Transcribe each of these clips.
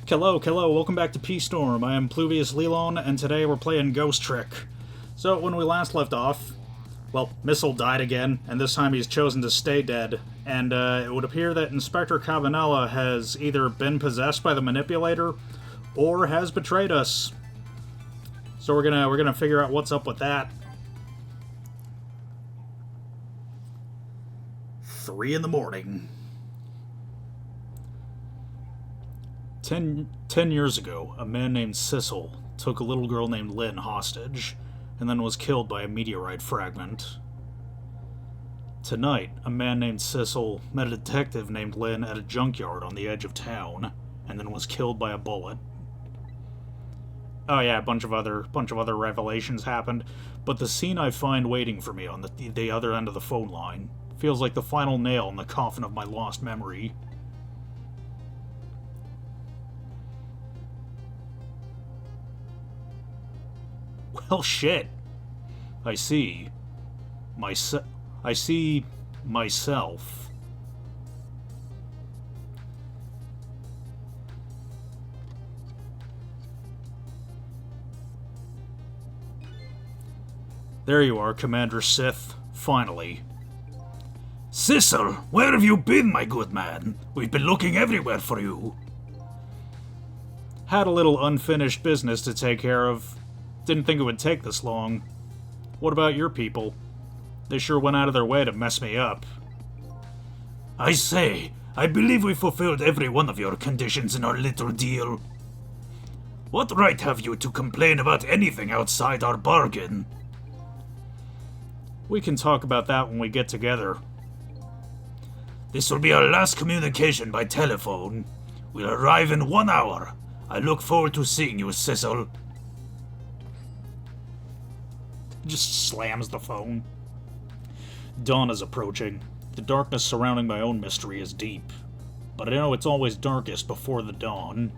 Hello, welcome back to P-Storm. I am Pluvius Lilon, and today we're playing Ghost Trick. So, when we last left off, well, Sissel died again, and this time he's chosen to stay dead. And it would appear that Inspector Cavanella has either been possessed by the manipulator, or has betrayed us. So we're gonna figure out what's up with that. 3 in the morning. 10 years ago, a man named Sissel took a little girl named Lynn hostage, and then was killed by a meteorite fragment. Tonight, a man named Sissel met a detective named Lynn at a junkyard on the edge of town, and then was killed by a bullet. Oh yeah, a bunch of other revelations happened, but the scene I find waiting for me on the other end of the phone line feels like the final nail in the coffin of my lost memory. Well, shit. I see myself. There you are, Commander Sith. Finally. Sissel, where have you been, my good man? We've been looking everywhere for you. Had a little unfinished business to take care of. Didn't think it would take this long. What about your people? They sure went out of their way to mess me up. I say, I believe we fulfilled every one of your conditions in our little deal. What right have you to complain about anything outside our bargain? We can talk about that when we get together. This will be our last communication by telephone. We'll arrive in 1 hour. I look forward to seeing you, Sissel. Just slams the phone. Dawn is approaching. The darkness surrounding my own mystery is deep, but I know it's always darkest before the dawn.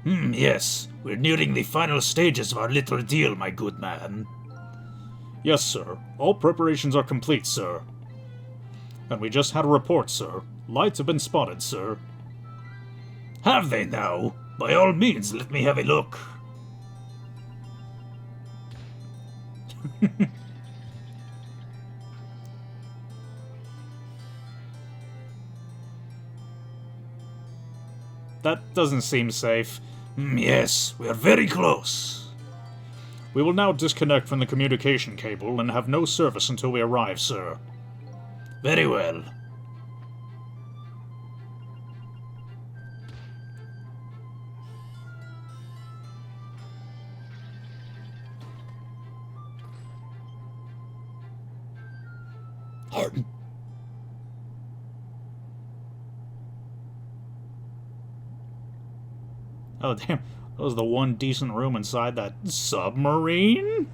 Yes. We're nearing the final stages of our little deal, my good man. Yes, sir. All preparations are complete, sir. And we just had a report, sir. Lights have been spotted, sir. Have they now? By all means, let me have a look. That doesn't seem safe. Yes, we are very close. We will now disconnect from the communication cable and have no service until we arrive, sir. Very well. Oh, damn. That was the one decent room inside that submarine?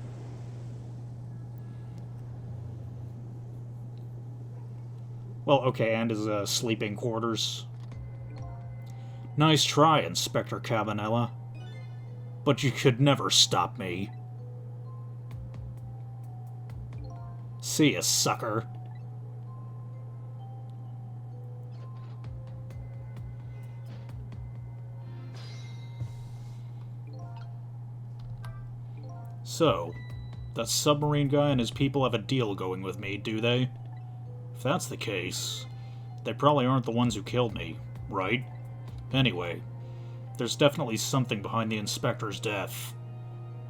Well, okay, and his sleeping quarters. Nice try, Inspector Cavanella. But you could never stop me. See ya, sucker. So, that submarine guy and his people have a deal going with me, do they? If that's the case, they probably aren't the ones who killed me, right? Anyway, there's definitely something behind the Inspector's death.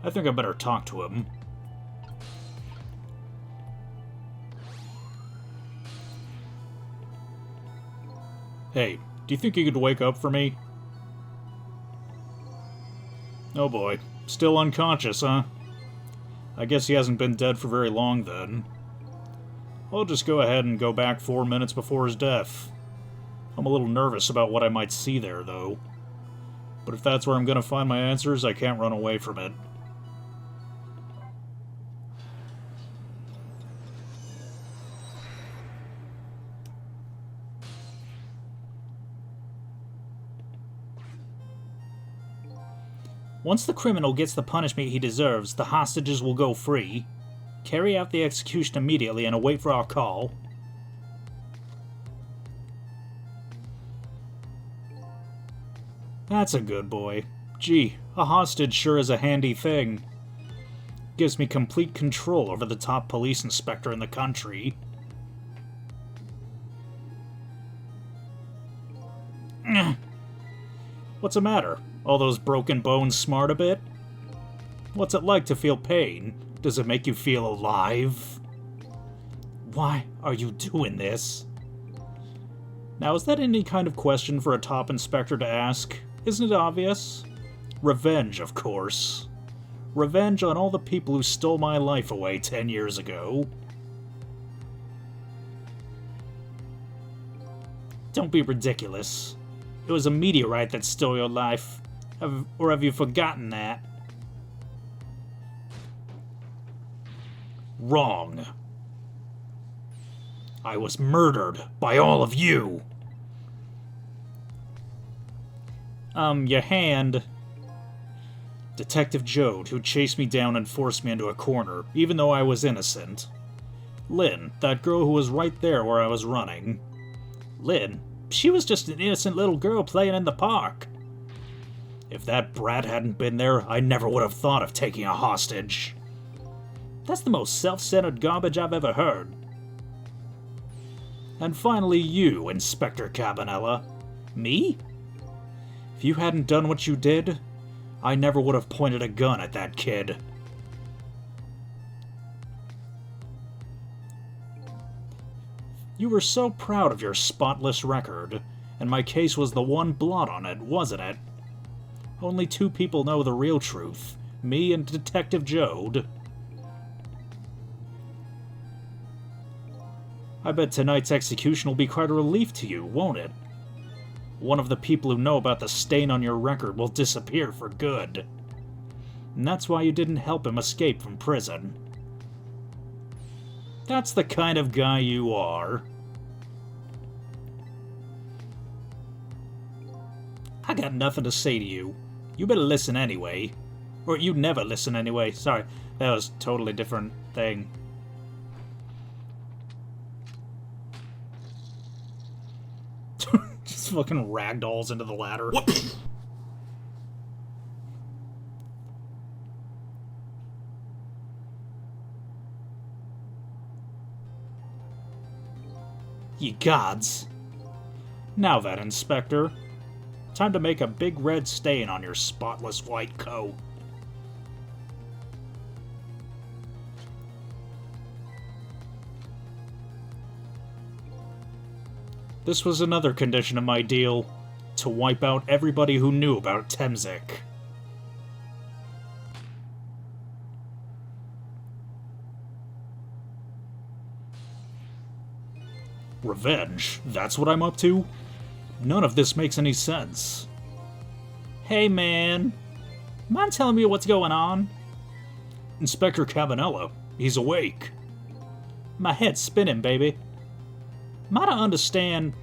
I think I better talk to him. Hey, do you think you could wake up for me? Oh boy, still unconscious, huh? I guess he hasn't been dead for very long, then. I'll just go ahead and go back 4 minutes before his death. I'm a little nervous about what I might see there, though. But if that's where I'm gonna find my answers, I can't run away from it. Once the criminal gets the punishment he deserves, the hostages will go free. Carry out the execution immediately and await for our call. That's a good boy. Gee, a hostage sure is a handy thing. Gives me complete control over the top police inspector in the country. What's the matter? All those broken bones smart a bit? What's it like to feel pain? Does it make you feel alive? Why are you doing this? Now, is that any kind of question for a top inspector to ask? Isn't it obvious? Revenge, of course. Revenge on all the people who stole my life away 10 years ago. Don't be ridiculous. It was a meteorite that stole your life. Or have you forgotten that? Wrong. I was murdered by all of you. Your hand. Detective Jode, who chased me down and forced me into a corner, even though I was innocent. Lynn, that girl who was right there where I was running. Lynn? She was just an innocent little girl playing in the park. If that brat hadn't been there, I never would have thought of taking a hostage. That's the most self-centered garbage I've ever heard. And finally you, Inspector Cabanella. Me? If you hadn't done what you did, I never would have pointed a gun at that kid. You were so proud of your spotless record, and my case was the one blot on it, wasn't it? Only two people know the real truth, me and Detective Jode. I bet tonight's execution will be quite a relief to you, won't it? One of the people who know about the stain on your record will disappear for good. And that's why you didn't help him escape from prison. That's the kind of guy you are. I got nothing to say to you. You better listen anyway. Or you never listen anyway. Sorry, that was a totally different thing. Just fucking ragdolls into the ladder. What? Ye gods. Now then, Inspector. Time to make a big red stain on your spotless white coat. This was another condition of my deal. To wipe out everybody who knew about Temzik. Revenge? That's what I'm up to? None of this makes any sense. Hey man, mind telling me what's going on? Inspector Cabanella, he's awake. My head's spinning, baby. Might I understand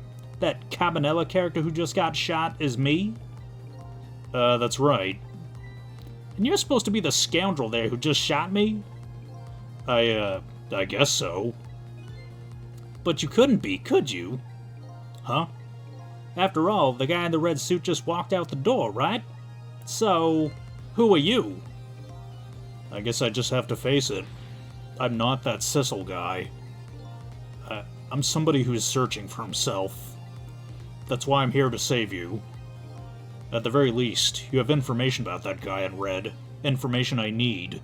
that Cabanella character who just got shot is me? That's right. And you're supposed to be the scoundrel there who just shot me? I guess so. But you couldn't be, could you? Huh? After all, the guy in the red suit just walked out the door, right? So, who are you? I guess I just have to face it. I'm not that Sissel guy. I'm somebody who's searching for himself. That's why I'm here to save you. At the very least, you have information about that guy in red. Information I need.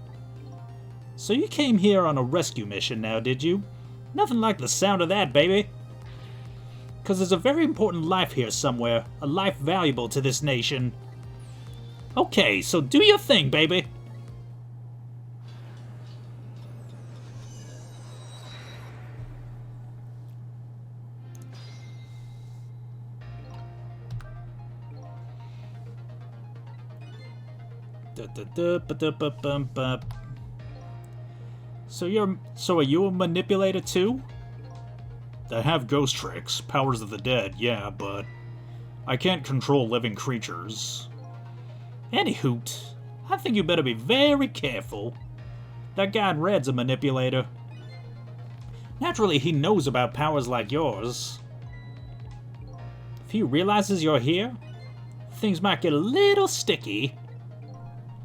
So you came here on a rescue mission now, did you? Nothing like the sound of that, baby. 'Cause there's a very important life here somewhere. A life valuable to this nation. Okay, so do your thing, baby. So are you a manipulator too? I have ghost tricks, powers of the dead, yeah, but I can't control living creatures. Anyhoot, I think you better be very careful. That guy in red's a manipulator. Naturally, he knows about powers like yours. If he realizes you're here, things might get a little sticky.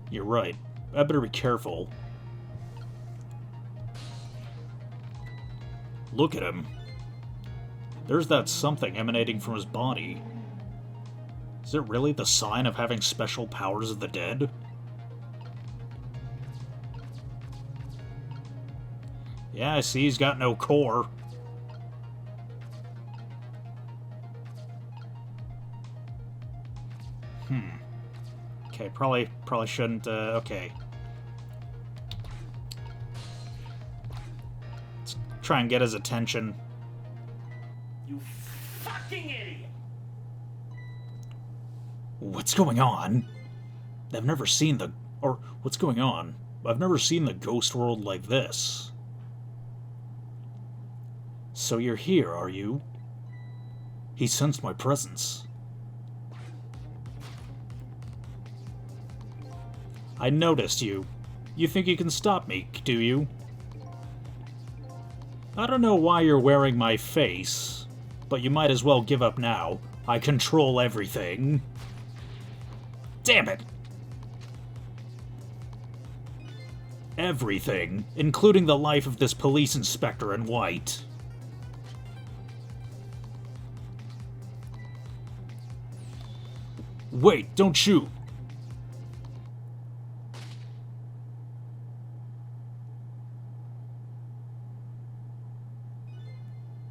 You're right. I better be careful. Look at him. There's that something emanating from his body. Is it really the sign of having special powers of the dead? Yeah, I see he's got no core. Okay, probably shouldn't, okay. Let's try and get his attention. You fucking idiot! What's going on? I've never seen the... Or, what's going on? I've never seen the ghost world like this. So you're here, are you? He sensed my presence. I noticed you. You think you can stop me, do you? I don't know why you're wearing my face, but you might as well give up now. I control everything. Damn it! Everything, including the life of this police inspector in white. Wait, don't shoot!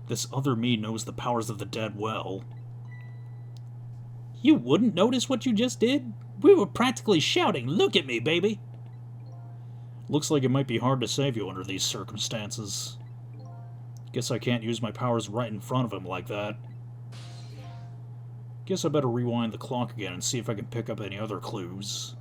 This other me knows the powers of the dead well. You wouldn't notice what you just did? We were practically shouting, "Look at me, baby!" Looks like it might be hard to save you under these circumstances. Guess I can't use my powers right in front of him like that. Guess I better rewind the clock again and see if I can pick up any other clues.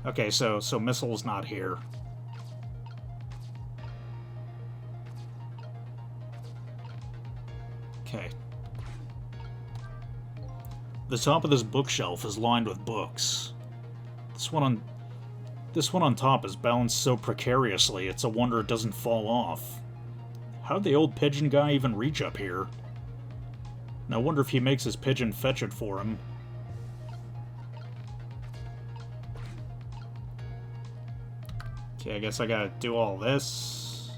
Okay, so Missil's not here. Okay. The top of this bookshelf is lined with books. This one on top is balanced so precariously, it's a wonder it doesn't fall off. How'd the old pigeon guy even reach up here? And I wonder if he makes his pigeon fetch it for him. Okay, I guess I gotta do all this.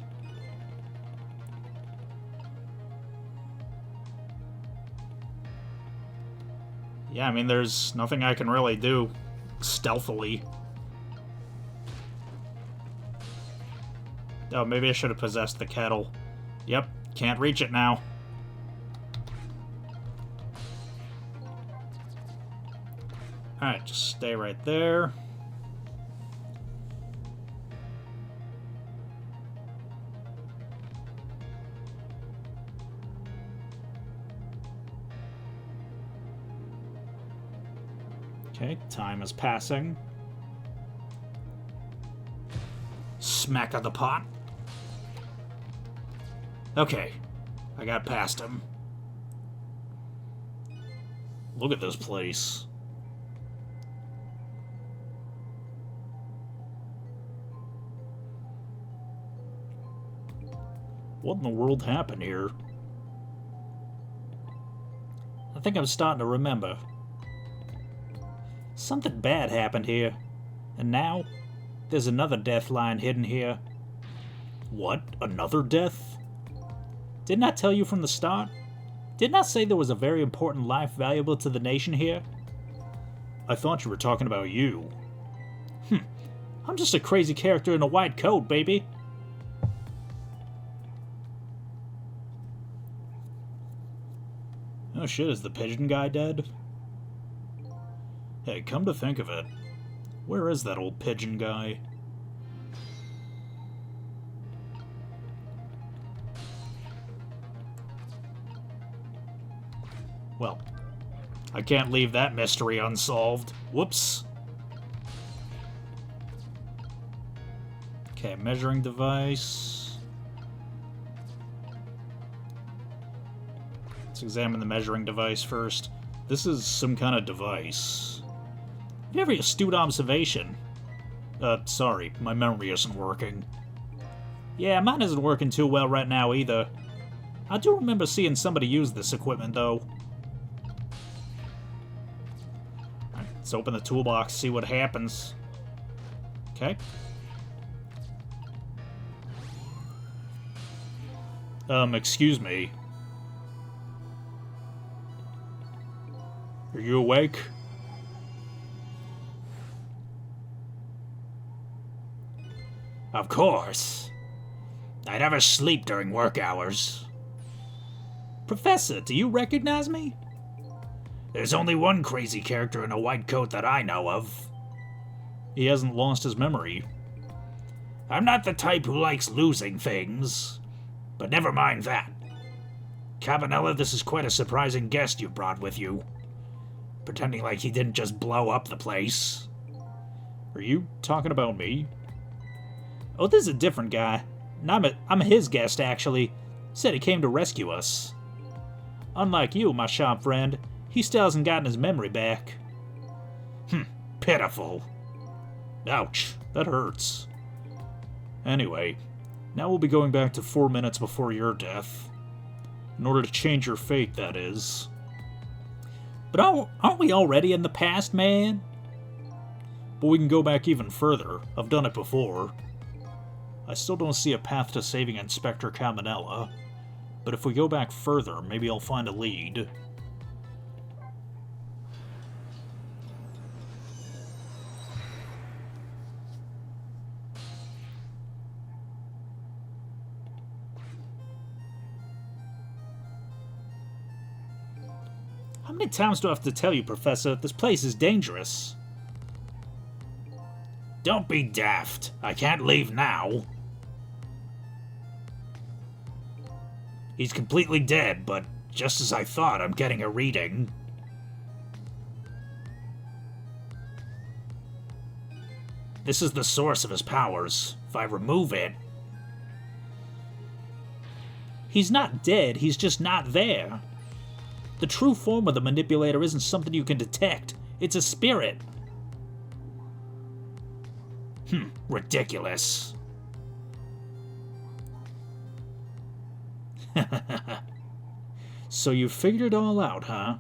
Yeah, I mean, there's nothing I can really do stealthily. Oh, maybe I should have possessed the kettle. Yep, can't reach it now. Alright, just stay right there. Okay, time is passing. Smack of the pot. Okay, I got past him. Look at this place. What in the world happened here? I think I'm starting to remember. Something bad happened here. And now, there's another death lying hidden here. What? Another death? Didn't I tell you from the start? Didn't I say there was a very important life valuable to the nation here? I thought you were talking about you. I'm just a crazy character in a white coat, baby. Oh shit, is the pigeon guy dead? Hey, come to think of it, where is that old pigeon guy? Well, I can't leave that mystery unsolved. Whoops. Okay, measuring device. Let's examine the measuring device first. This is some kind of device. Very astute observation. Sorry, my memory isn't working. Yeah, mine isn't working too well right now either. I do remember seeing somebody use this equipment, though. Alright, let's open the toolbox, see what happens. Okay. Excuse me. Are you awake? Of course. I never sleep during work hours. Professor, do you recognize me? There's only one crazy character in a white coat that I know of. He hasn't lost his memory. I'm not the type who likes losing things. But never mind that. Cabanella, this is quite a surprising guest you brought with you. Pretending like he didn't just blow up the place. Are you talking about me? Oh, this is a different guy. I'm his guest, actually. Said he came to rescue us. Unlike you, my sharp friend, he still hasn't gotten his memory back. Pitiful. Ouch, that hurts. Anyway, now we'll be going back to 4 minutes before your death. In order to change your fate, that is. But aren't we already in the past, man? But we can go back even further. I've done it before. I still don't see a path to saving Inspector Cabanella, but if we go back further, maybe I'll find a lead. How many times do I have to tell you, Professor? This place is dangerous. Don't be daft. I can't leave now. He's completely dead, but just as I thought, I'm getting a reading. This is the source of his powers. If I remove it... He's not dead, he's just not there. The true form of the manipulator isn't something you can detect. It's a spirit. Ridiculous. So you figured it all out, huh?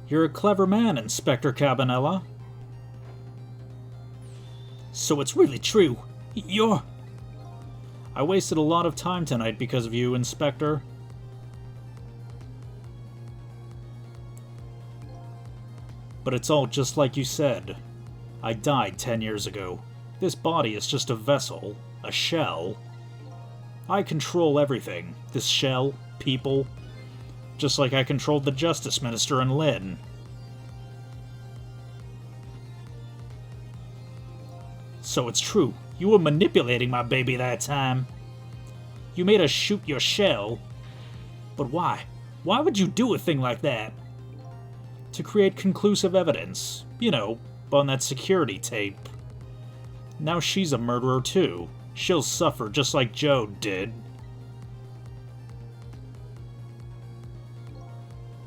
You're a clever man, Inspector Cabanella. So it's really true. You're... I wasted a lot of time tonight because of you, Inspector. But it's all just like you said. I died 10 years ago. This body is just a vessel, a shell. I control everything. This shell, people. Just like I controlled the Justice Minister and Lynn. So it's true. You were manipulating my baby that time. You made us shoot your shell. But why? Why would you do a thing like that? To create conclusive evidence. You know, on that security tape. Now she's a murderer too. She'll suffer just like Joe did.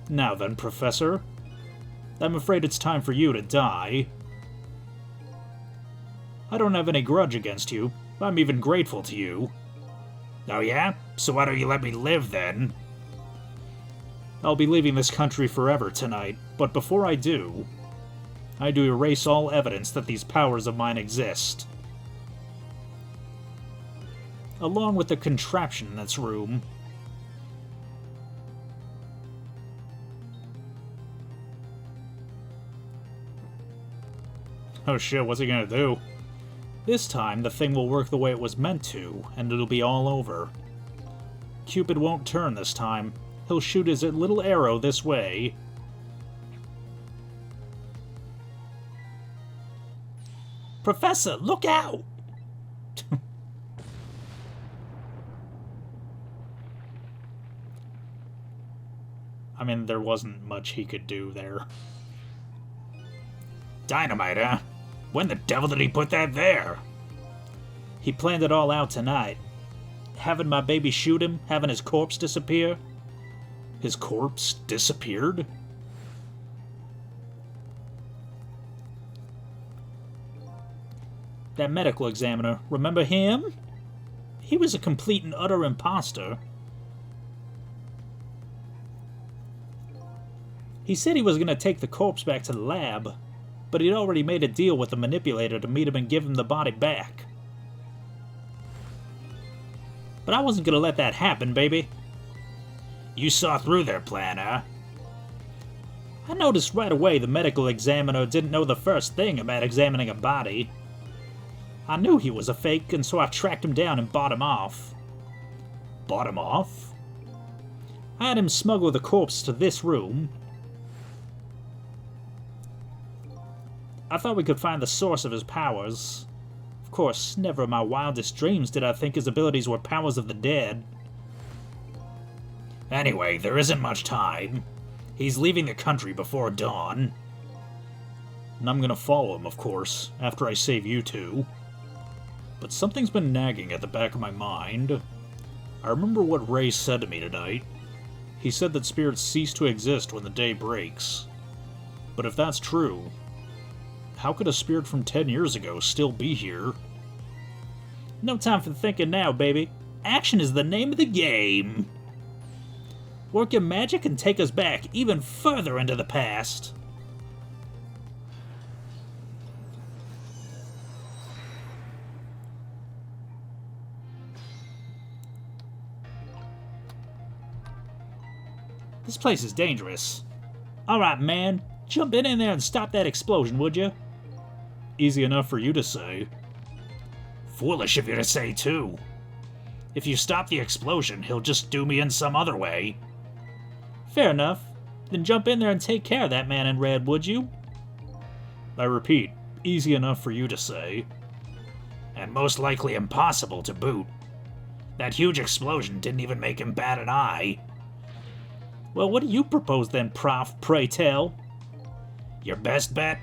Now then, Professor. I'm afraid it's time for you to die. I don't have any grudge against you. I'm even grateful to you. Oh yeah? So why don't you let me live then? I'll be leaving this country forever tonight, but before I do erase all evidence that these powers of mine exist. Along with the contraption in this room. Oh shit, what's he gonna do? This time, the thing will work the way it was meant to, and it'll be all over. Cupid won't turn this time. He'll shoot his little arrow this way. Professor, look out! I mean, there wasn't much he could do there. Dynamite, huh? When the devil did he put that there? He planned it all out tonight. having my baby shoot him, having his corpse disappear. His corpse disappeared? That medical examiner, remember him? He was a complete and utter imposter. He said he was going to take the corpse back to the lab, but he'd already made a deal with the manipulator to meet him and give him the body back. But I wasn't going to let that happen, baby. You saw through their plan, huh? I noticed right away the medical examiner didn't know the first thing about examining a body. I knew he was a fake, and so I tracked him down and bought him off. Bought him off? I had him smuggle the corpse to this room. I thought we could find the source of his powers. Of course, never in my wildest dreams did I think his abilities were powers of the dead. Anyway, there isn't much time. He's leaving the country before dawn. And I'm gonna follow him, of course, after I save you two. But something's been nagging at the back of my mind. I remember what Ray said to me tonight. He said that spirits cease to exist when the day breaks. But if that's true, how could a spirit from 10 years ago still be here? No time for thinking now, baby. Action is the name of the game. Work your magic and take us back even further into the past. This place is dangerous. Alright, man. Jump in there and stop that explosion, would you? Easy enough for you to say. Foolish of you to say, too. If you stop the explosion, he'll just do me in some other way. Fair enough. Then jump in there and take care of that man in red, would you? I repeat, easy enough for you to say. And most likely impossible to boot. That huge explosion didn't even make him bat an eye. Well, what do you propose then, Prof, pray tell? Your best bet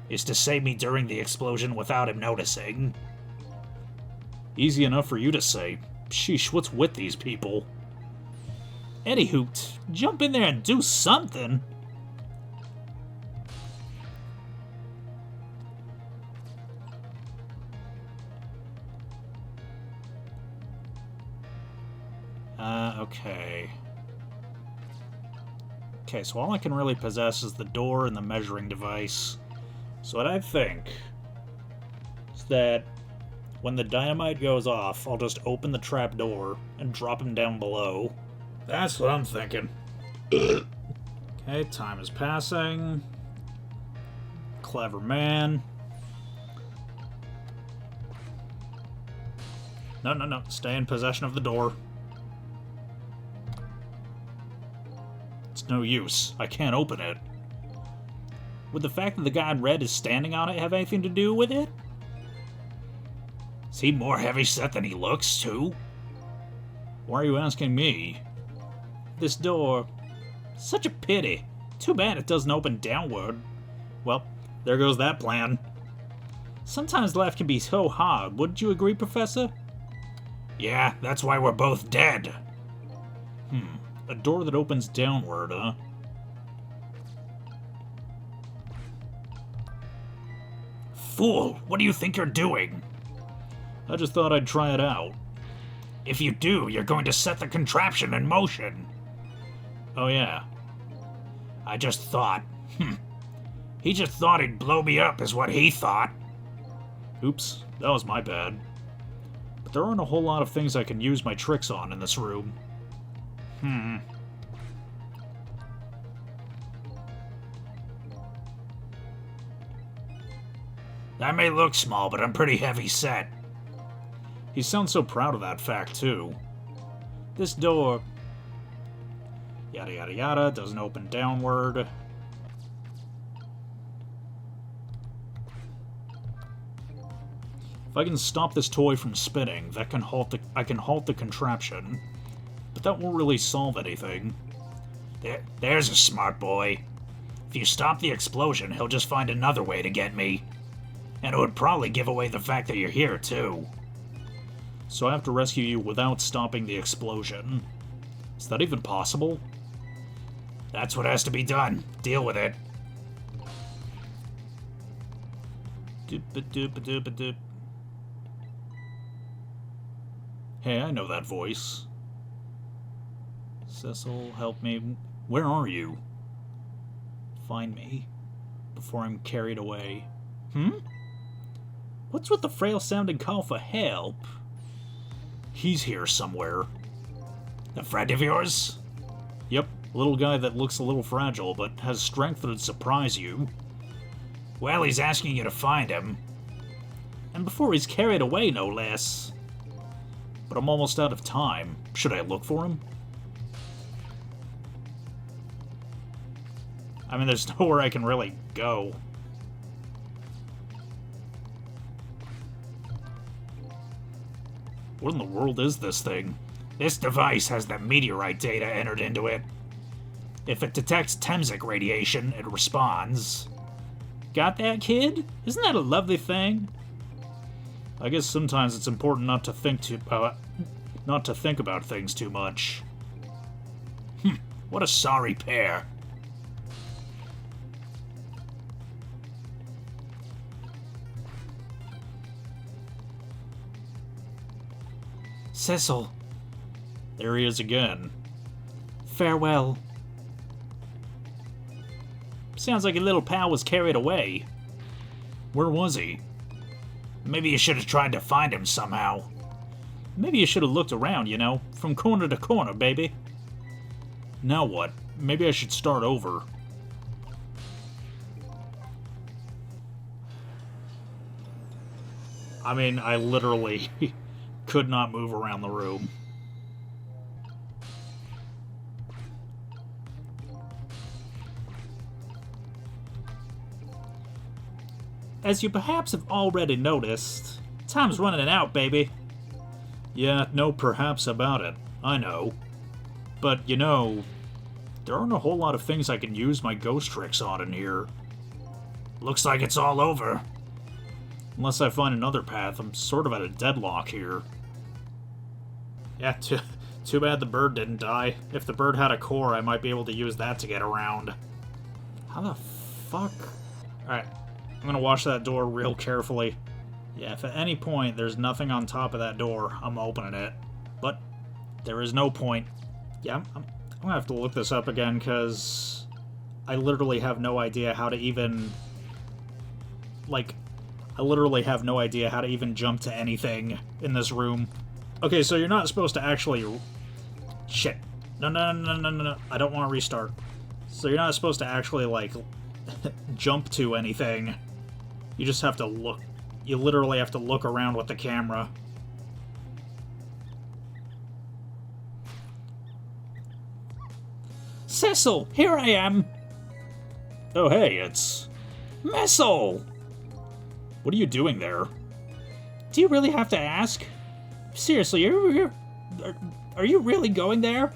is to save me during the explosion without him noticing. Easy enough for you to say. Sheesh, what's with these people? Anywho, jump in there and do something. Okay. Okay, so all I can really possess is the door and the measuring device. So what I think is that when the dynamite goes off, I'll just open the trap door and drop him down below. That's what I'm thinking. Okay, time is passing. Clever man. No. Stay in possession of the door. It's no use. I can't open it. Would the fact that the guy in red is standing on it have anything to do with it? Is he more heavyset than he looks, too? Why are you asking me? This door... Such a pity. Too bad it doesn't open downward. Well, there goes that plan. Sometimes life can be so hard, wouldn't you agree, Professor? Yeah, that's why we're both dead. A door that opens downward, huh? Fool! What do you think you're doing? I just thought I'd try it out. If you do, you're going to set the contraption in motion. Oh yeah. I just thought. He just thought he'd blow me up is what he thought. Oops, that was my bad. But there aren't a whole lot of things I can use my tricks on in this room. That may look small, but I'm pretty heavy set. He sounds so proud of that fact, too. This door... Yada yada yada, doesn't open downward. If I can stop this toy from spinning, that can I can halt the contraption. But that won't really solve anything. There's a smart boy. If you stop the explosion, he'll just find another way to get me. And it would probably give away the fact that you're here, too. so I have to rescue you without stopping the explosion. Is that even possible? That's what has to be done. Deal with it. Doop-a-doop-a-doop-a-doop. Hey, I know that voice. Sissel, help me. Where are you? Find me before I'm carried away. What's with the frail-sounding call for help? He's here somewhere. A friend of yours? Yep, little guy that looks a little fragile, but has strength that'd surprise you. Well, he's asking you to find him. And before he's carried away, no less. But I'm almost out of time. Should I look for him? I mean, there's nowhere I can really go. What in the world is this thing? This device has the meteorite data entered into it. If it detects Temsic radiation, it responds. Got that, kid? Isn't that a lovely thing? I guess sometimes it's important not to think about things too much. What a sorry pair. Sissel. There he is again. Farewell. Sounds like your little pal was carried away. Where was he? Maybe you should have tried to find him somehow. Maybe you should have looked around, you know, from corner to corner, baby. Now what? Maybe I should start over. I mean, I literally could not move around the room. As you perhaps have already noticed, time's running out, baby. Yeah, no perhaps about it. I know. But, you know, there aren't a whole lot of things I can use my ghost tricks on in here. Looks like it's all over. Unless I find another path, I'm sort of at a deadlock here. Yeah, too bad the bird didn't die. If the bird had a core, I might be able to use that to get around. How the fuck? Alright, I'm gonna watch that door real carefully. Yeah, if at any point there's nothing on top of that door, I'm opening it. But there is no point. Yeah, I'm gonna have to look this up again, because I literally have no idea how to even... Like, I literally have no idea how to even jump to anything in this room. Okay, so you're not supposed to actually... Shit. No. I don't want to restart. So you're not supposed to actually, like, jump to anything. You just have to look. You literally have to look around with the camera. Sissel, here I am! Oh, hey, it's... Missile! What are you doing there? Do you really have to ask? Seriously, are you really going there?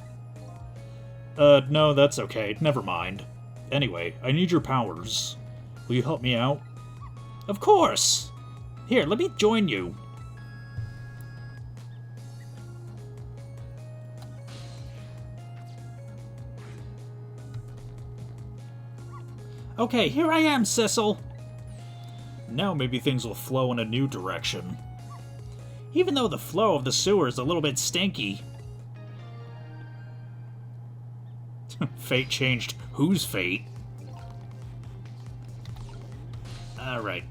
No, that's okay. Never mind. Anyway, I need your powers. Will you help me out? Of course! Here, let me join you. Okay, here I am, Sissel. Now maybe things will flow in a new direction. Even though the flow of the sewer is a little bit stinky. Fate changed. Whose fate? Alright.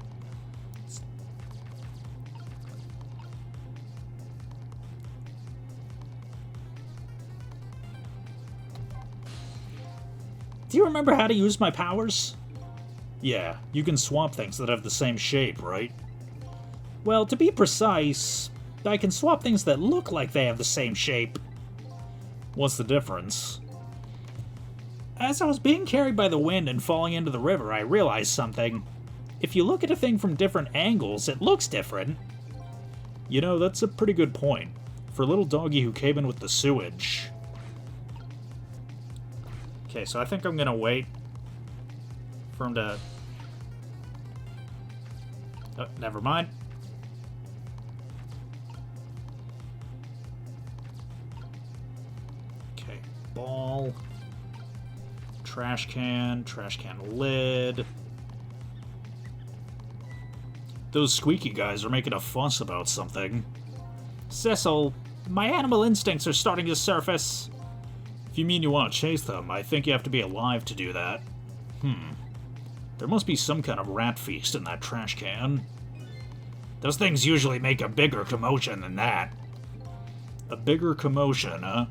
Do you remember how to use my powers? Yeah, you can swap things that have the same shape, right? Well, to be precise, I can swap things that look like they have the same shape. What's the difference? As I was being carried by the wind and falling into the river, I realized something. If you look at a thing from different angles, it looks different. You know, that's a pretty good point. For a little doggy who came in with the sewage. Okay, so I think I'm gonna wait for him to... Oh, never mind. trash can lid. Those squeaky guys are making a fuss about something. Sissel, my animal instincts are starting to surface. If you mean you want to chase them, I think you have to be alive to do that. There must be some kind of rat feast in that trash can. Those things usually make a bigger commotion than that. A bigger commotion, huh?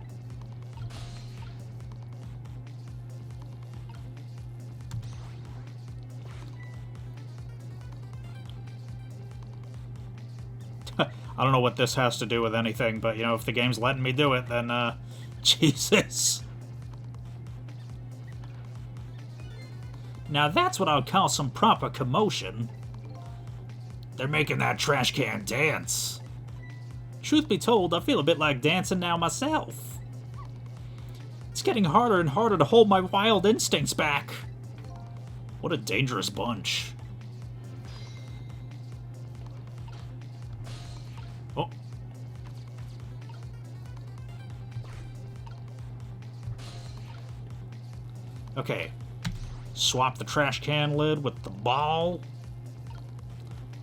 I don't know what this has to do with anything, but, you know, if the game's letting me do it, then, Jesus. Now that's what I would call some proper commotion. They're making that trash can dance. Truth be told, I feel a bit like dancing now myself. It's getting harder and harder to hold my wild instincts back. What a dangerous bunch. Oh. Okay. Swap the trash can lid with the ball.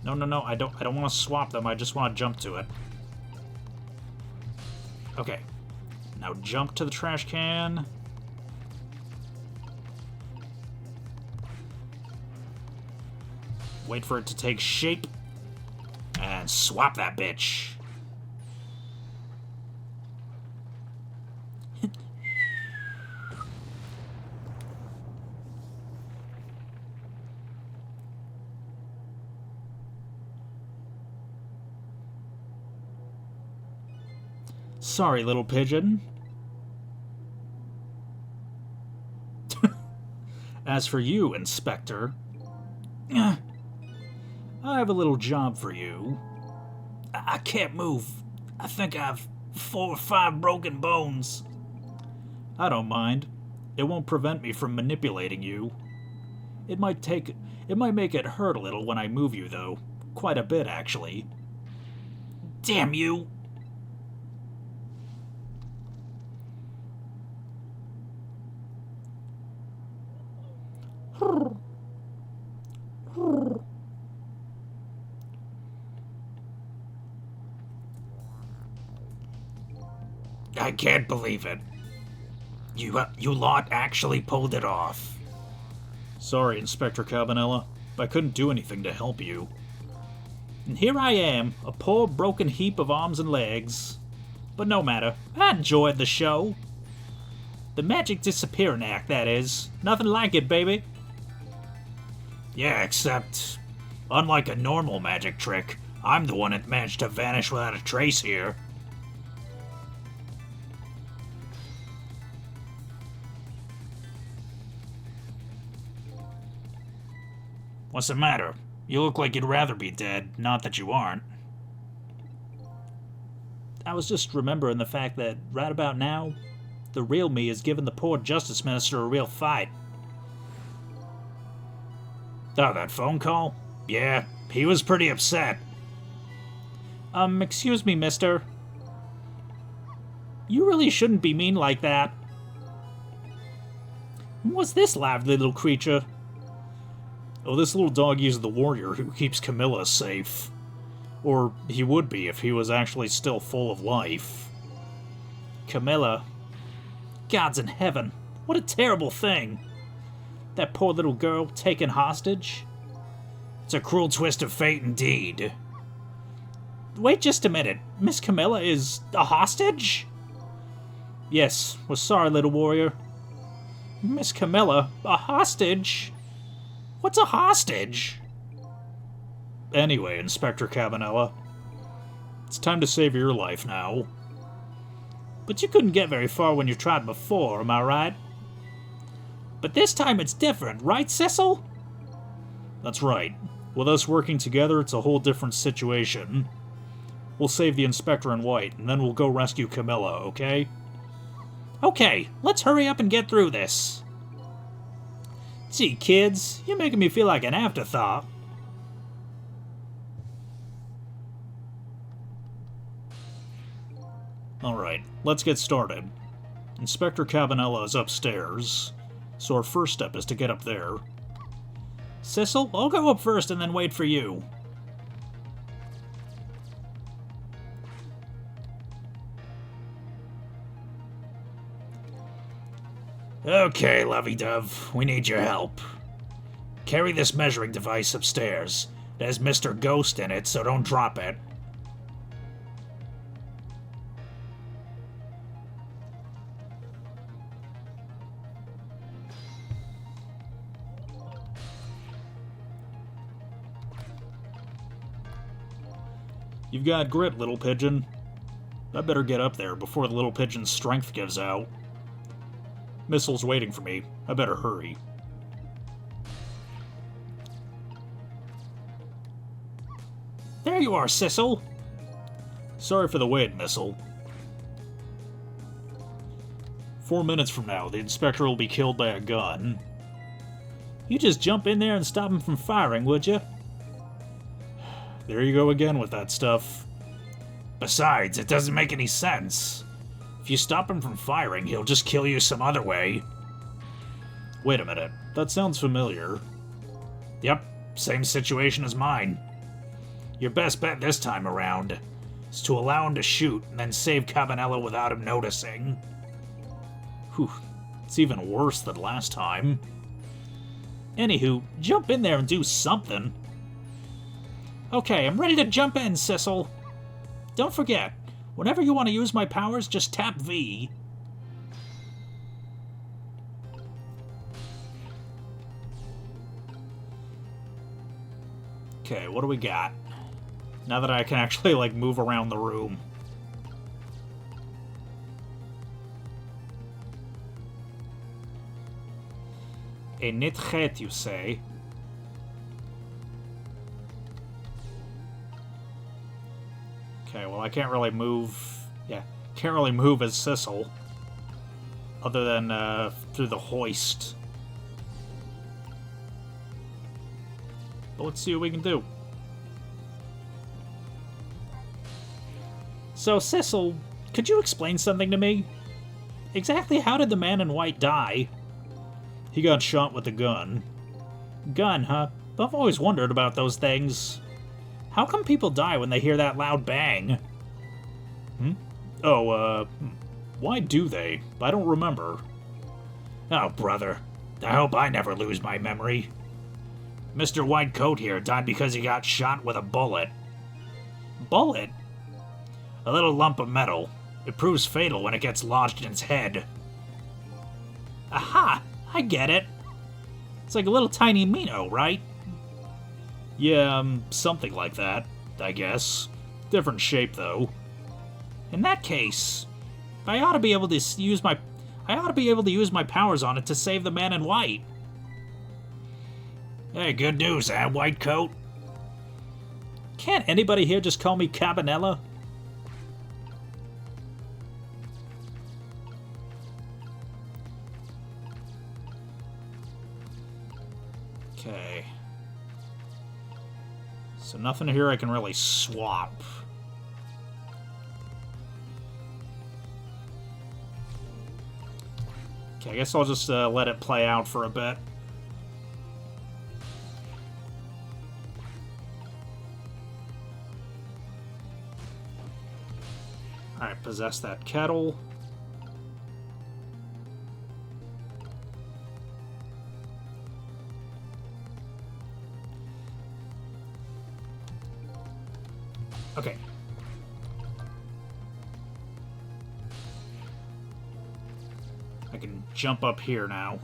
No, I don't want to swap them. I just want to jump to it. Okay. Now jump to the trash can. Wait for it to take shape. And swap that bitch. Sorry, little pigeon. As for you, Inspector, I have a little job for you. I can't move. I think I've 4 or 5 broken bones. I don't mind. It won't prevent me from manipulating you. It might make it hurt a little when I move you, though. Quite a bit, actually. Damn you! I can't believe it. You lot actually pulled it off. Sorry, Inspector Cabanela. I couldn't do anything to help you. And here I am, a poor broken heap of arms and legs. But no matter, I enjoyed the show. The magic disappearing act, that is. Nothing like it, baby. Yeah, except, unlike a normal magic trick, I'm the one that managed to vanish without a trace here. What's the matter? You look like you'd rather be dead, not that you aren't. I was just remembering the fact that right about now, the real me is giving the poor Justice Minister a real fight. Oh, that phone call? Yeah, he was pretty upset. Excuse me, mister. You really shouldn't be mean like that. What's this lively little creature? Oh, this little doggy is the warrior who keeps Camilla safe. Or he would be if he was actually still full of life. Camilla. Gods in heaven, what a terrible thing. That poor little girl taken hostage. It's a cruel twist of fate indeed. Wait just a minute. Miss Camilla is a hostage? Yes, we're sorry, little warrior. Miss Camilla, a hostage? What's a hostage? Anyway, Inspector Cabanela, it's time to save your life now. But you couldn't get very far when you tried before, am I right? But this time it's different, right, Sissel? That's right. With us working together, it's a whole different situation. We'll save the Inspector in white, and then we'll go rescue Camilla, okay? Okay, let's hurry up and get through this. Gee, kids, you're making me feel like an afterthought. Alright, let's get started. Inspector Cabanela is upstairs. So our first step is to get up there. Sissel, I'll go up first and then wait for you. Okay, lovey-dove, we need your help. Carry this measuring device upstairs. It has Mr. Ghost in it, so don't drop it. You've got grit, little pigeon. I better get up there before the little pigeon's strength gives out. Missile's waiting for me. I better hurry. There you are, Sissel. Sorry for the wait, Missile. 4 minutes from now, the inspector will be killed by a gun. You just jump in there and stop him from firing, would you? There you go again with that stuff. Besides, it doesn't make any sense. If you stop him from firing, he'll just kill you some other way. Wait a minute, that sounds familiar. Yep, same situation as mine. Your best bet this time around is to allow him to shoot and then save Cabanela without him noticing. Whew, it's even worse than last time. Anywho, jump in there and do something. Okay, I'm ready to jump in, Sissel. Don't forget, whenever you want to use my powers, just tap V. Okay, what do we got? Now that I can actually, like, move around the room. A nitchet, you say? Okay, well, I can't really move... Yeah, can't really move as Sissel. Other than, through the hoist. But let's see what we can do. So, Sissel, could you explain something to me? Exactly how did the man in white die? He got shot with a gun. Gun, huh? I've always wondered about those things. How come people die when they hear that loud bang? Oh, why do they? I don't remember. Oh, brother. I hope I never lose my memory. Mr. Whitecoat here died because he got shot with a bullet. Bullet? A little lump of metal. It proves fatal when it gets lodged in its head. Aha! I get it. It's like a little tiny Mino, right? Yeah, something like that, I guess. Different shape, though. In that case, I ought to be able to use my powers on it to save the man in white. Hey, good news, eh, Whitecoat? Can't anybody here just call me Cabanela? Okay. So nothing here I can really swap. Okay, I guess I'll just let it play out for a bit. Alright, possess that kettle. Okay. I can jump up here now.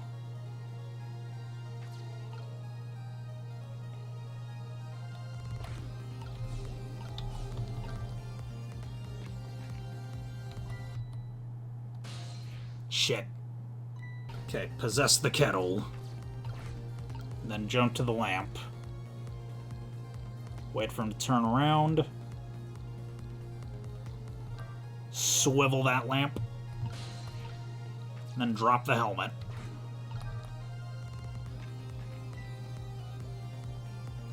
Shit. Okay, possess the kettle. And then jump to the lamp. Wait for him to turn around. Swivel that lamp. And then drop the helmet.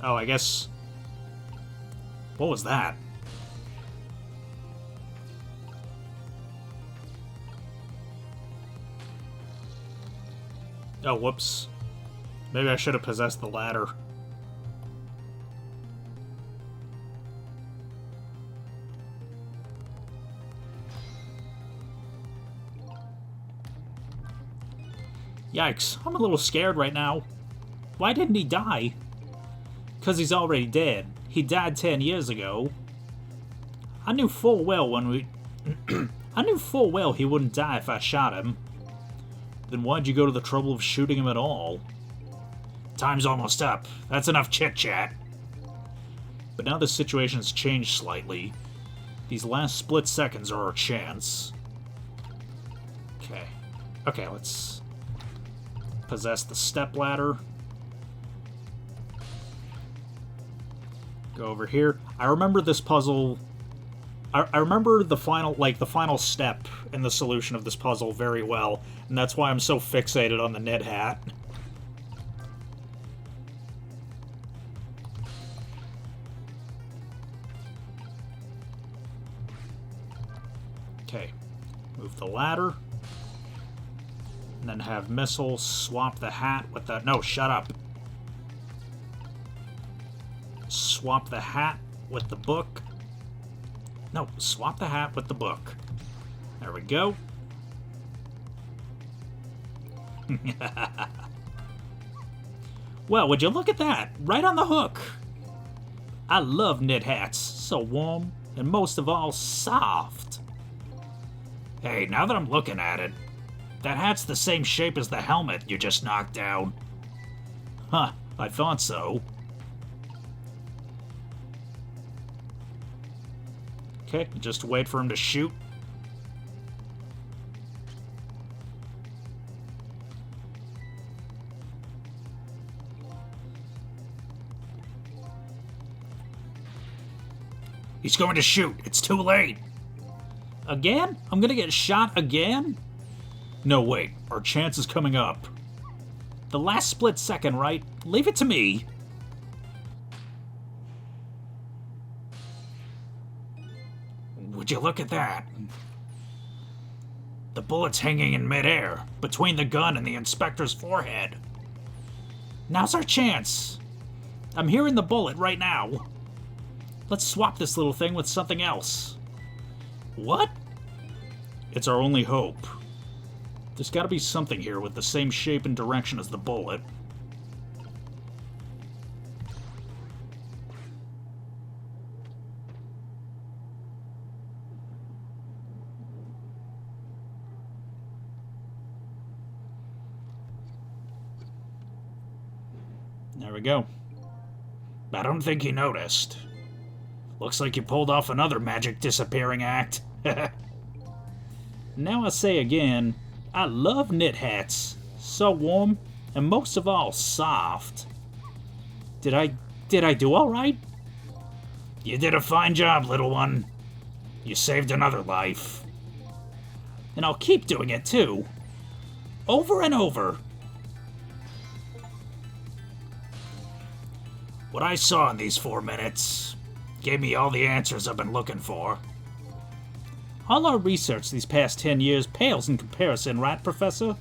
Oh, I guess... What was that? Oh, whoops. Maybe I should have possessed the ladder. Yikes, I'm a little scared right now. Why didn't he die? 'Cause he's already dead. He died 10 years ago. I knew full well I knew full well he wouldn't die if I shot him. Then why'd you go to the trouble of shooting him at all? Time's almost up. That's enough chit-chat. But now the situation's changed slightly. These last split seconds are our chance. Okay. Okay, let's possess the stepladder. Go over here. I remember this puzzle. I remember the final step in the solution of this puzzle very well, and that's why I'm so fixated on the knit hat. Okay, move the ladder, and then have Missile swap the hat with the... No, shut up. Swap the hat with the book. No, swap the hat with the book. There we go. Well, would you look at that? Right on the hook. I love knit hats. So warm, and most of all, soft. Hey, now that I'm looking at it, that hat's the same shape as the helmet you just knocked down. Huh, I thought so. Okay, just wait for him to shoot. He's going to shoot. It's too late. Again? I'm gonna get shot again? No, wait. Our chance is coming up. The last split second, right? Leave it to me. Would you look at that? The bullet's hanging in midair, between the gun and the inspector's forehead. Now's our chance. I'm hearing the bullet right now. Let's swap this little thing with something else. What? It's our only hope. There's gotta be something here with the same shape and direction as the bullet. There we go. I don't think he noticed. Looks like you pulled off another magic disappearing act. Now I say again, I love knit hats. So warm, and most of all, soft. Did I do all right? You did a fine job, little one. You saved another life. And I'll keep doing it too. Over and over. What I saw in these 4 minutes gave me all the answers I've been looking for. All our research these past 10 years pales in comparison, right, Professor?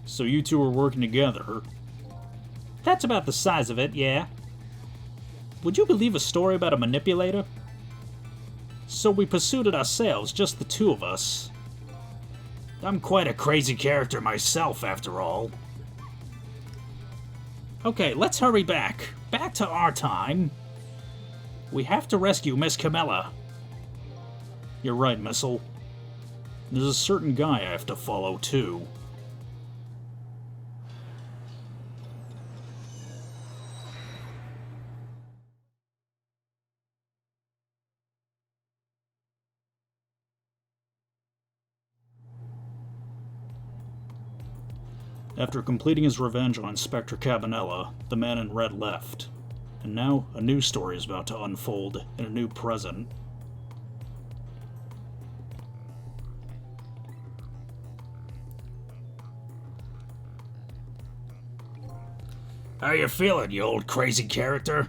So you two are working together? That's about the size of it, yeah. Would you believe a story about a manipulator? So we pursued it ourselves, just the two of us. I'm quite a crazy character myself, after all. Okay, let's hurry back. Back to our time. We have to rescue Miss Camilla. You're right, Missile. There's a certain guy I have to follow, too. After completing his revenge on Inspector Cabanela, the man in red left. And now, a new story is about to unfold in a new present. How you feeling, you old crazy character?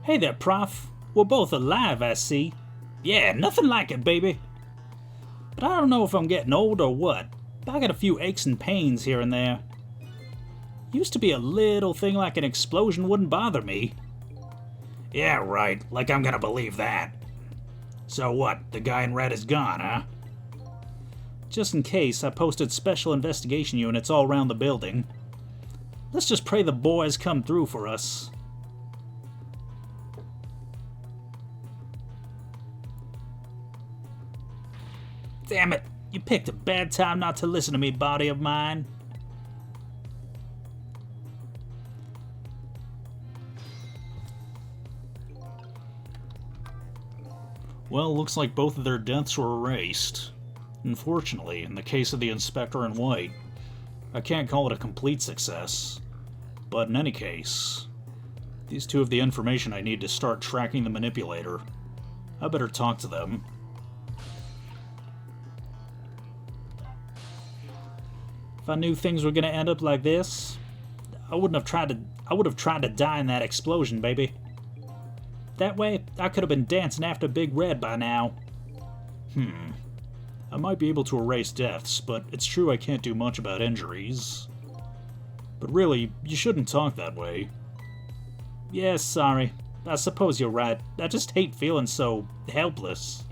Hey there, Prof. We're both alive, I see. Yeah, nothing like it, baby. But I don't know if I'm getting old or what. I got a few aches and pains here and there. Used to be a little thing like an explosion wouldn't bother me. Yeah, right. Like I'm gonna believe that. So what? The guy in red is gone, huh? Just in case, I posted special investigation units all around the building. Let's just pray the boys come through for us. Damn it! You picked a bad time not to listen to me, body of mine. Well, looks like both of their deaths were erased. Unfortunately, in the case of the Inspector in white, I can't call it a complete success. But in any case, these two have the information I need to start tracking the manipulator. I better talk to them. If I knew things were gonna end up like this, I would have tried to die in that explosion, baby. That way, I could have been dancing after Big Red by now. I might be able to erase deaths, but it's true I can't do much about injuries. But really, you shouldn't talk that way. Yes, sorry. I suppose you're right. I just hate feeling so helpless.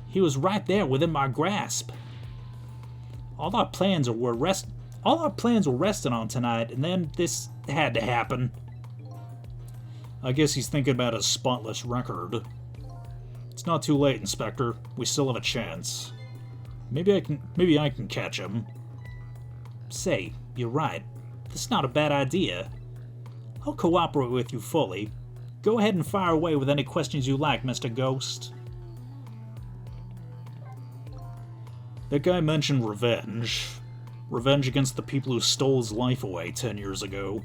He was right there within my grasp. All our plans were resting on tonight, and then this had to happen. I guess he's thinking about his spotless record. It's not too late, Inspector. We still have a chance. Maybe I can catch him. Say, you're right. That's not a bad idea. I'll cooperate with you fully. Go ahead and fire away with any questions you like, Mr. Ghost. That guy mentioned revenge. Revenge against the people who stole his life away 10 years ago.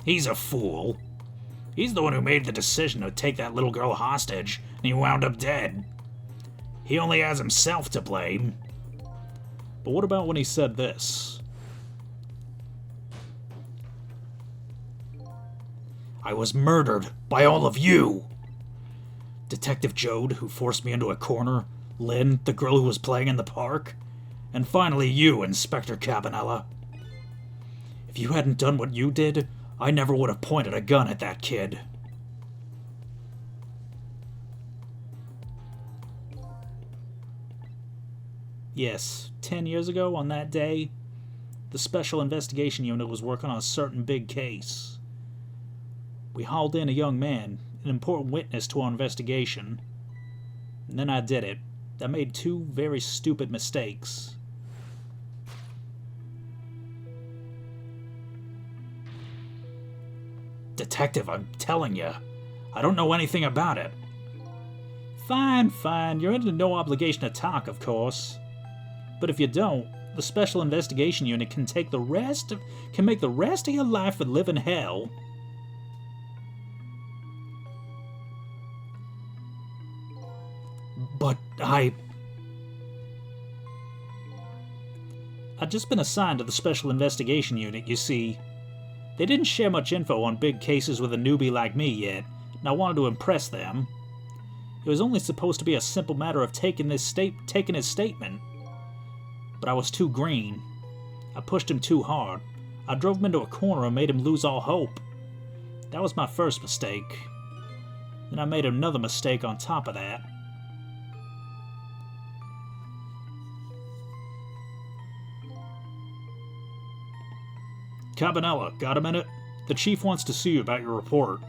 He's a fool. He's the one who made the decision to take that little girl hostage, and he wound up dead. He only has himself to blame. But what about when he said this? I was murdered by all of you. Detective Jode, who forced me into a corner, Lynn, the girl who was playing in the park, and finally you, Inspector Cabanella. If you hadn't done what you did, I never would have pointed a gun at that kid. Yes, 10 years ago on that day, the Special Investigation Unit was working on a certain big case. We hauled in a young man, an important witness to our investigation. And then I did it. I made two very stupid mistakes. Detective, I'm telling you, I don't know anything about it. Fine. You're under no obligation to talk, of course. But if you don't, the Special Investigation Unit can make the rest of your life a living hell. But I've just been assigned to the Special Investigation Unit, you see. They didn't share much info on big cases with a newbie like me yet, and I wanted to impress them. It was only supposed to be a simple matter of taking his statement. But I was too green. I pushed him too hard. I drove him into a corner and made him lose all hope. That was my first mistake. Then I made another mistake on top of that. Cabanella, got a minute? The chief wants to see you about your report.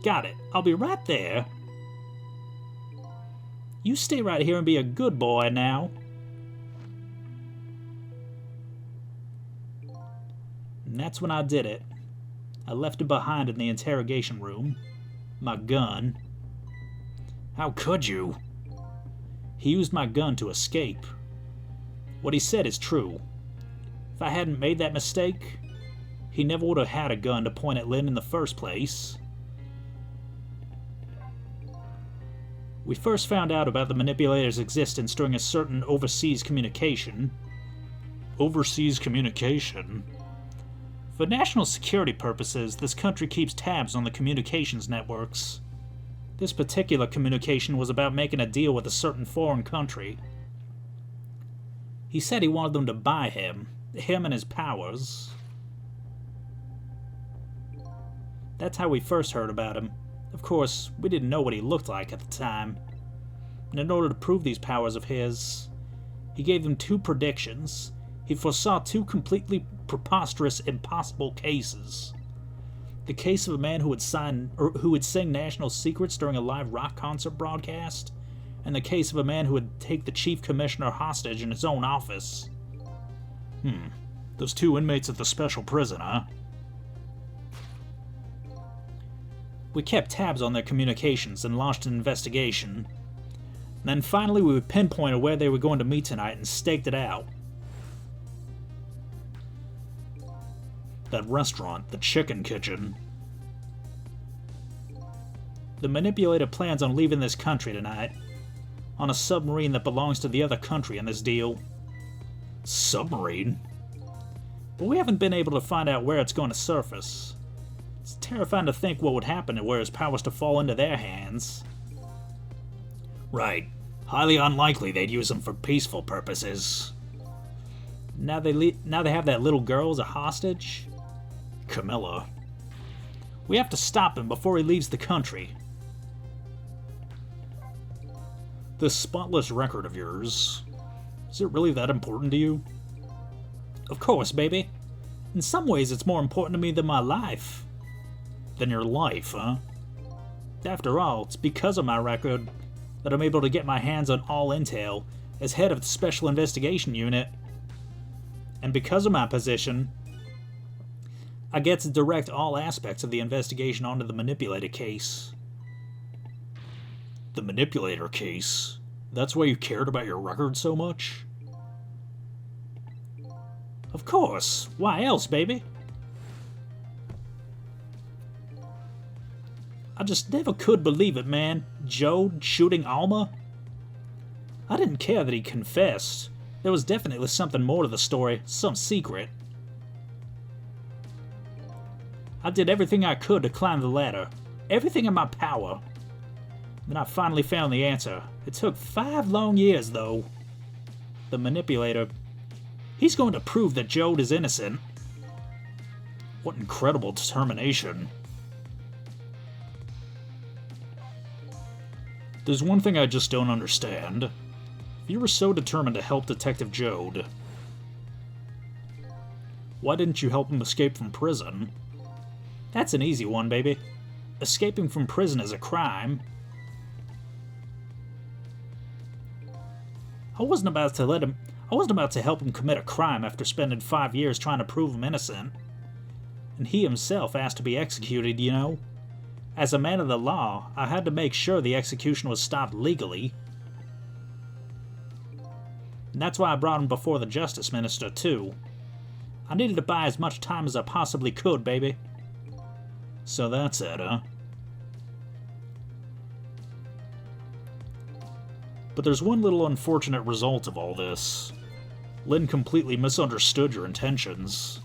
Got it. I'll be right there. You stay right here and be a good boy now. And that's when I did it. I left it behind in the interrogation room. My gun. How could you? He used my gun to escape. What he said is true. If I hadn't made that mistake, he never would have had a gun to point at Lynn in the first place. We first found out about the manipulator's existence during a certain overseas communication. Overseas communication? For national security purposes, this country keeps tabs on the communications networks. This particular communication was about making a deal with a certain foreign country. He said he wanted them to buy him and his powers. That's how we first heard about him. Of course, we didn't know what he looked like at the time. And in order to prove these powers of his, he gave them 2 predictions. He foresaw 2 completely preposterous, impossible cases. The case of a man who would sing national secrets during a live rock concert broadcast, and the case of a man who would take the chief commissioner hostage in his own office. Those 2 inmates at the special prison, huh? We kept tabs on their communications and launched an investigation. Then finally we pinpointed where they were going to meet tonight and staked it out. That restaurant, the Chicken Kitchen. The manipulator plans on leaving this country tonight, on a submarine that belongs to the other country in this deal. Submarine? But we haven't been able to find out where it's going to surface. It's terrifying to think what would happen were his powers to fall into their hands. Right. Highly unlikely they'd use them for peaceful purposes. Now they have that little girl as a hostage? Camilla. We have to stop him before he leaves the country. This spotless record of yours, is it really that important to you? Of course, baby. In some ways it's more important to me than my life. Than your life, huh? After all, it's because of my record that I'm able to get my hands on all intel as head of the Special Investigation Unit. And because of my position, I get to direct all aspects of the investigation onto the Manipulator case. The Manipulator case? That's why you cared about your record so much? Of course. Why else, baby? I just never could believe it, man. Jode shooting Alma? I didn't care that he confessed. There was definitely something more to the story, some secret. I did everything I could to climb the ladder. Everything in my power. Then I finally found the answer. It took 5 long years, though. The manipulator, he's going to prove that Jode is innocent. What incredible determination. There's one thing I just don't understand. If you were so determined to help Detective Jode, why didn't you help him escape from prison? That's an easy one, baby. Escaping from prison is a crime. I wasn't about to help him commit a crime after spending 5 years trying to prove him innocent. And he himself asked to be executed, you know? As a man of the law, I had to make sure the execution was stopped legally. And that's why I brought him before the Justice Minister, too. I needed to buy as much time as I possibly could, baby. So that's it, huh? But there's one little unfortunate result of all this. Lynn completely misunderstood your intentions.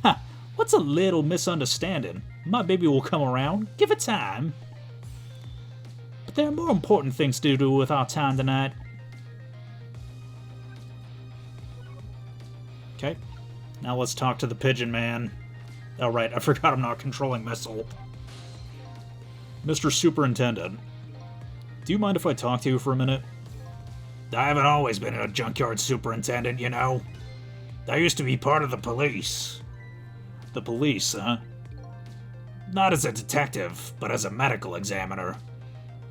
Ha! What's a little misunderstanding? My baby will come around. Give it time. But there are more important things to do with our time tonight. Okay. Now let's talk to the Pigeon Man. Oh right, I forgot I'm not controlling Missile. Mr. Superintendent, do you mind if I talk to you for a minute? I haven't always been a junkyard superintendent, you know. I used to be part of the police. The police, huh? Not as a detective, but as a medical examiner.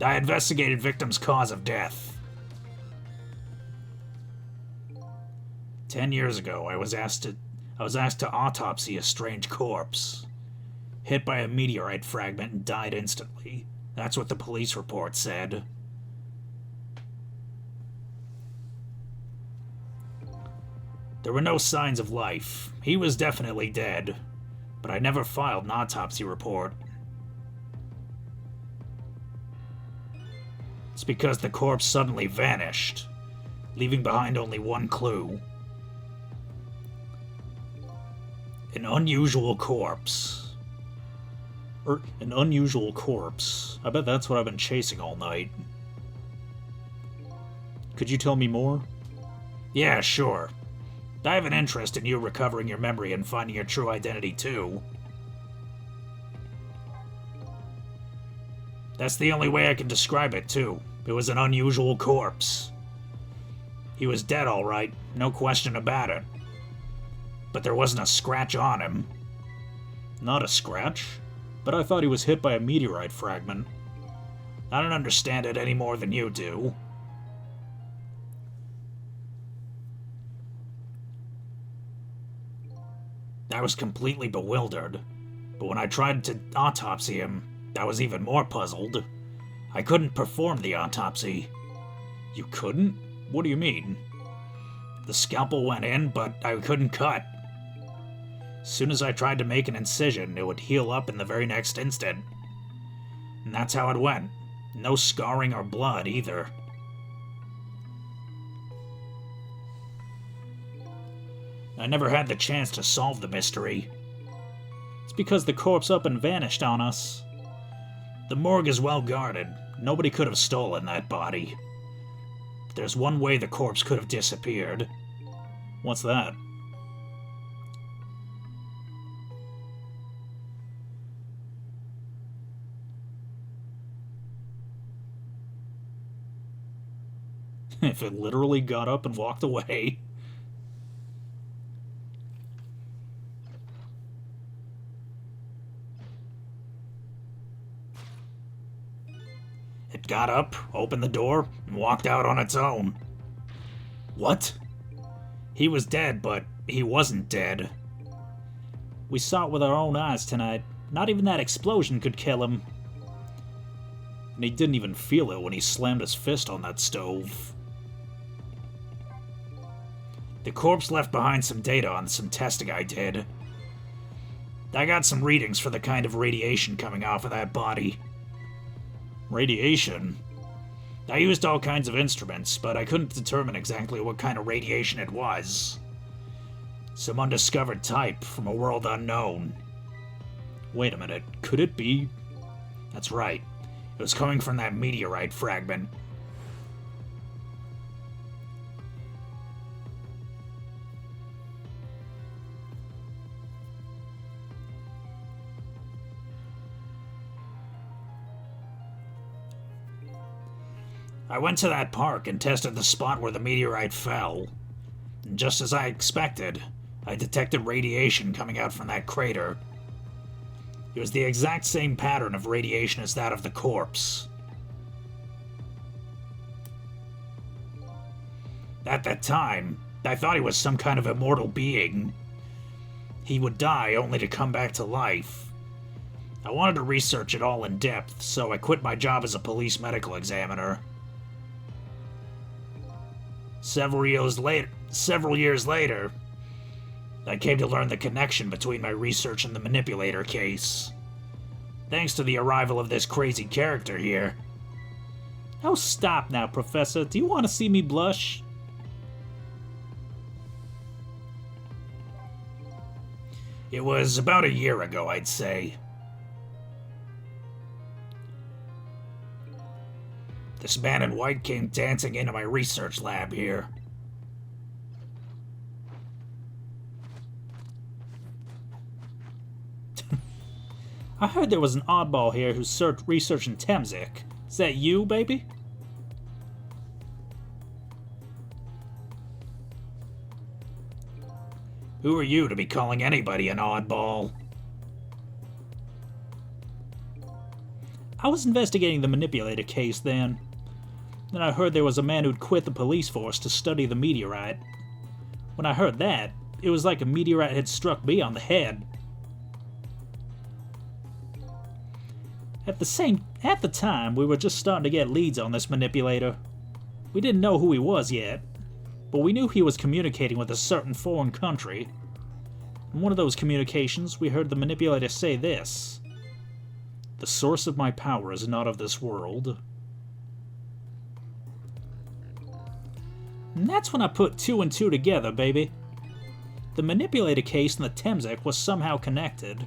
I investigated victims' cause of death. 10 years ago, I was asked to autopsy a strange corpse. Hit by a meteorite fragment and died instantly. That's what the police report said. There were no signs of life. He was definitely dead, but I never filed an autopsy report. It's because the corpse suddenly vanished, leaving behind only one clue. An unusual corpse. An unusual corpse. I bet that's what I've been chasing all night. Could you tell me more? Yeah, sure. I have an interest in you recovering your memory and finding your true identity, too. That's the only way I can describe it, too. It was an unusual corpse. He was dead, all right, no question about it. But there wasn't a scratch on him. Not a scratch? But I thought he was hit by a meteorite fragment. I don't understand it any more than you do. I was completely bewildered, but when I tried to autopsy him, I was even more puzzled. I couldn't perform the autopsy. You couldn't? What do you mean? The scalpel went in, but I couldn't cut. As soon as I tried to make an incision, it would heal up in the very next instant. And that's how it went. No scarring or blood, either. I never had the chance to solve the mystery. It's because the corpse up and vanished on us. The morgue is well guarded. Nobody could have stolen that body. But there's one way the corpse could have disappeared. What's that? If it literally got up and walked away. It got up, opened the door, and walked out on its own. What? He was dead, but he wasn't dead. We saw it with our own eyes tonight. Not even that explosion could kill him. And he didn't even feel it when he slammed his fist on that stove. The corpse left behind some data on some testing I did. I got some readings for the kind of radiation coming off of that body. Radiation? I used all kinds of instruments, but I couldn't determine exactly what kind of radiation it was. Some undiscovered type from a world unknown. Wait a minute, could it be? That's right. It was coming from that meteorite fragment. I went to that park and tested the spot where the meteorite fell. And just as I expected, I detected radiation coming out from that crater. It was the exact same pattern of radiation as that of the corpse. At that time, I thought he was some kind of immortal being. He would die only to come back to life. I wanted to research it all in depth, so I quit my job as a police medical examiner. Several years later, I came to learn the connection between my research and the manipulator case. Thanks to the arrival of this crazy character here. Oh, stop now, Professor. Do you want to see me blush? It was about a year ago, I'd say. This man in white came dancing into my research lab here. I heard there was an oddball here who's researching Temzik. Is that you, baby? Who are you to be calling anybody an oddball? I was investigating the manipulator case then. Then I heard there was a man who'd quit the police force to study the meteorite. When I heard that, it was like a meteorite had struck me on the head. At the time, we were just starting to get leads on this manipulator. We didn't know who he was yet, but we knew he was communicating with a certain foreign country. In one of those communications, we heard the manipulator say this: "The source of my power is not of this world." And that's when I put two and two together, baby. The manipulator case and the Temzik was somehow connected.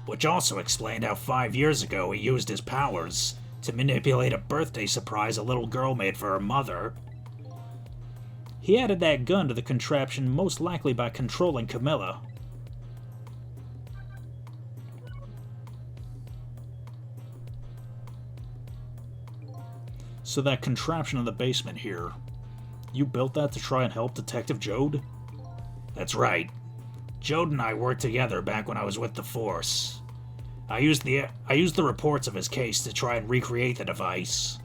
Which also explained how 5 years ago he used his powers to manipulate a birthday surprise a little girl made for her mother. He added that gun to the contraption most likely by controlling Camilla. So that contraption in the basement here, you built that to try and help Detective Jode? That's right. Jode and I worked together back when I was with the Force. I used the reports of his case to try and recreate the device.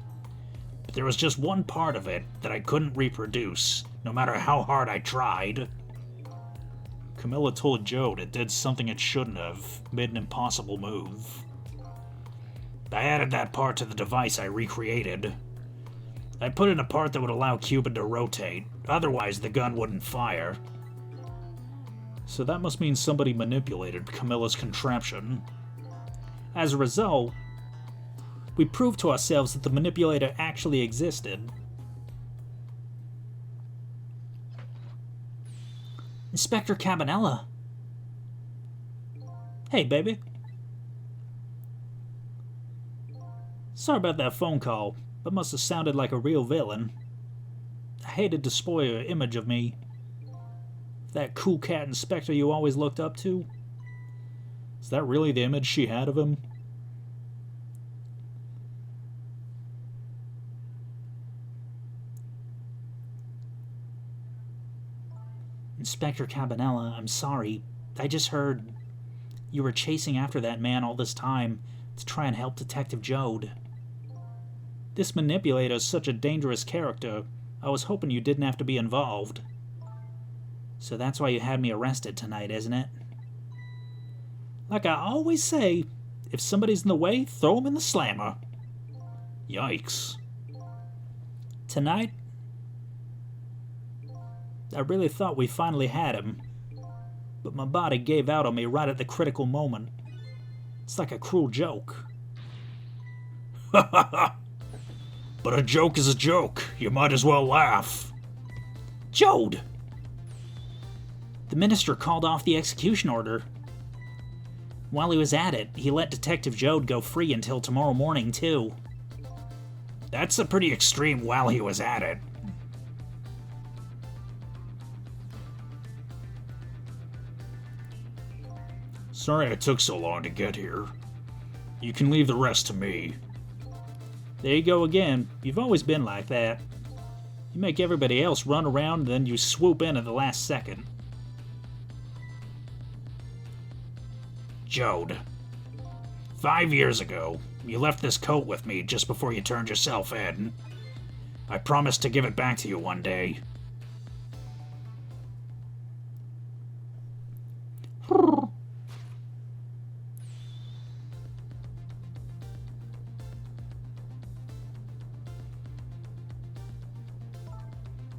But there was just one part of it that I couldn't reproduce, no matter how hard I tried. Camilla told Jode it did something it shouldn't have, made an impossible move. I added that part to the device I recreated. I put in a part that would allow Cupid to rotate, otherwise the gun wouldn't fire. So that must mean somebody manipulated Camilla's contraption. As a result, we proved to ourselves that the manipulator actually existed. Inspector Cabanella. Hey, baby. Sorry about that phone call, but must have sounded like a real villain. I hated to spoil your image of me. That cool cat inspector you always looked up to. Is that really the image she had of him? Inspector Cabanella, I'm sorry. I just heard you were chasing after that man all this time to try and help Detective Jode. This manipulator is such a dangerous character, I was hoping you didn't have to be involved. So that's why you had me arrested tonight, isn't it? Like I always say, if somebody's in the way, throw them in the slammer. Yikes. Tonight, I really thought we finally had him, but my body gave out on me right at the critical moment. It's like a cruel joke. Ha ha ha! But a joke is a joke. You might as well laugh. Jode! The minister called off the execution order. While he was at it, he let Detective Jode go free until tomorrow morning, too. That's a pretty extreme while he was at it. Sorry it took so long to get here. You can leave the rest to me. There you go again. You've always been like that. You make everybody else run around and then you swoop in at the last second. Jode, 5 years ago, you left this coat with me just before you turned yourself in. I promised to give it back to you one day.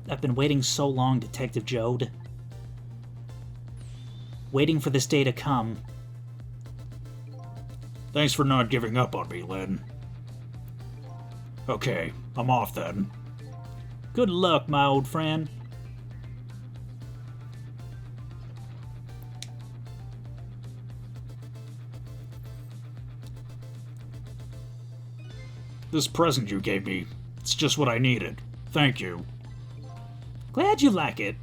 I've been waiting so long, Detective Jode. Waiting for this day to come. Thanks for not giving up on me, Lynn. Okay, I'm off then. Good luck, my old friend. This present you gave me, it's just what I needed. Thank you. Glad you like it.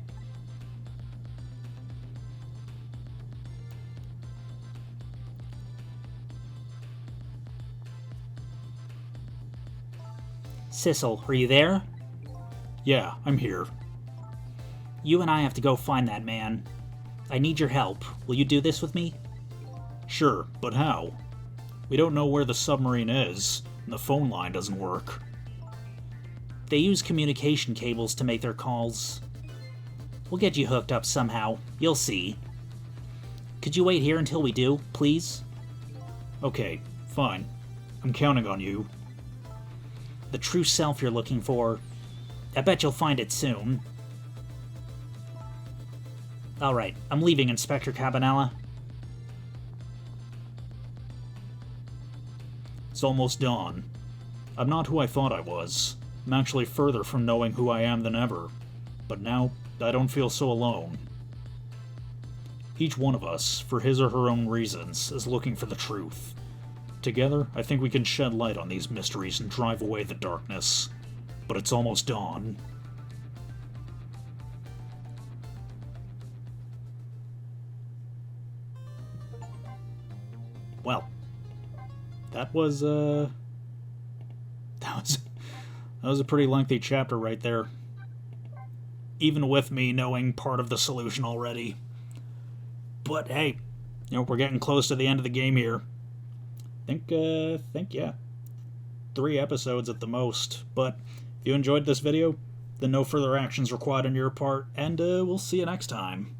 Sissel, are you there? Yeah, I'm here. You and I have to go find that man. I need your help. Will you do this with me? Sure, but how? We don't know where the submarine is, and the phone line doesn't work. They use communication cables to make their calls. We'll get you hooked up somehow. You'll see. Could you wait here until we do, please? Okay, fine. I'm counting on you. The true self you're looking for. I bet you'll find it soon. Alright, I'm leaving, Inspector Cabanella. It's almost dawn. I'm not who I thought I was. I'm actually further from knowing who I am than ever. But now, I don't feel so alone. Each one of us, for his or her own reasons, is looking for the truth. Together, I think we can shed light on these mysteries and drive away the darkness. But it's almost dawn. Well, that was a pretty lengthy chapter right there. Even with me knowing part of the solution already. But hey, we're getting close to the end of the game here. Think yeah, 3 episodes at the most. But if you enjoyed this video, then no further actions required on your part, and we'll see you next time.